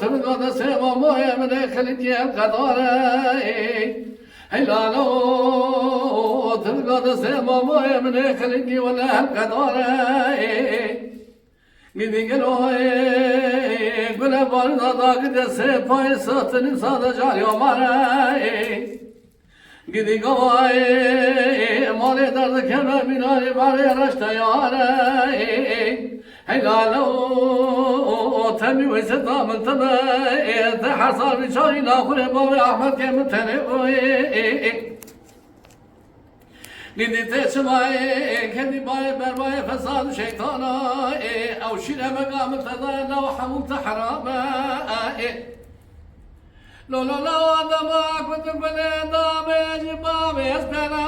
تبقى سيما موية من خليجي القدارة هلالو تبقى سيما موية من خليجي ولا القدارة قدي قلوه قل بارد ضاقد سيباي ساتني صاد جاري ومارا قدي قواي مالي درد كما بناري باري رشتا يارا هلالو تمي ويسطا من تبا تحصل بشاري لاخر بابي احمد كم تنقوي قدي تشماي كدي باي برباي فساد شيطانا او شيل مقام تضايا لو حموت حراما لو لو لو انا ما كنت بني دامي جبابي اسبنا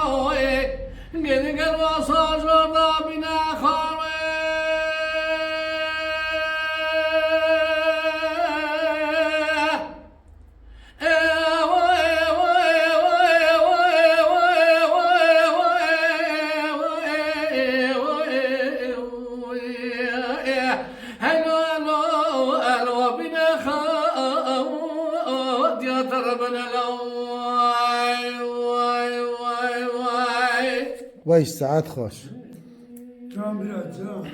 قدي قلوا صاجر دامنا خاروي وایش ساعت خوش جان برات جان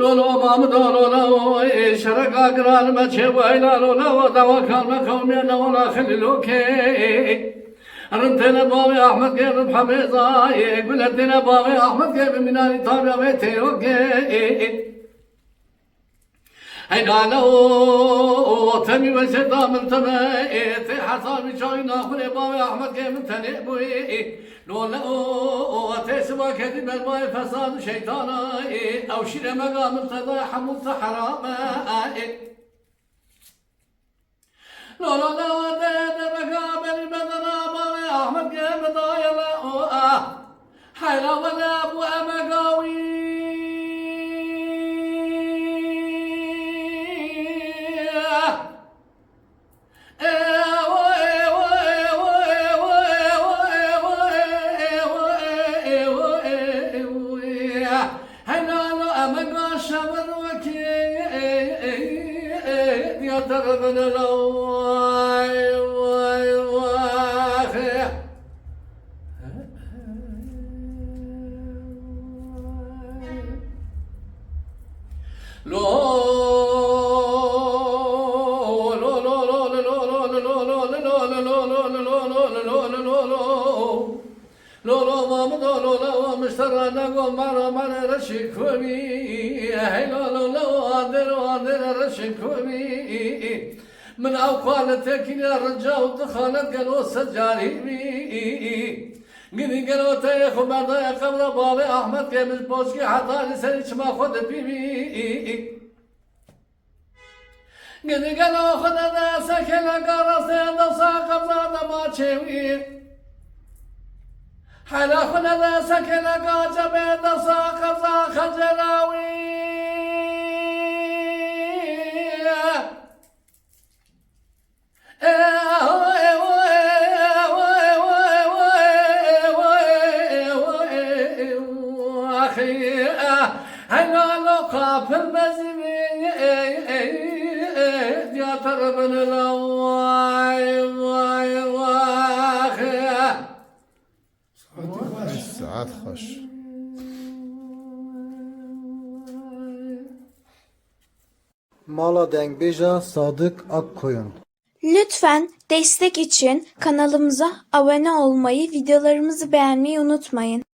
لو مام دولو شرقا قران بچه ويلا لو دوا كان قومي لو خللوكي رنتنا بابي احمد كيف بحميزه قلتنا بابي احمد كيف مناني طابع بيتي هيدا لو تمي وسيطا من تمي حصل بشوي ناخذ بابي احمد كيف تنبوي لو تسوى كذب الماء فساد شيطانا او شيل مقام ارتضى حملت حراما لو مقابل بدنا بابي احمد كيف ضايل حيلا ولا ابو امقاوي من الواي واي واخي لو مشترى نقول مرة رشي كومي هاي لو عندنا رشي كومي من أوقاتك يا رجال دخلت قالوا سجاري قدي قالوا تايخ وبعدها يا قبل بابي أحمد كامل بوشكي حتى لسانيش ما خد بيبي قدي قالوا خد هذا سكن قرص هذا ساقب زاد ما تشوي حلا خد هذا سكن قاجب هذا ساقب زاد خجلاوي هلا لقى في المزمين يا ترى من الواي واي واخي ساعت خوش Mala Dengbeja Sadık Akkoyun. Lütfen destek için kanalımıza abone olmayı, videolarımızı beğenmeyi unutmayın.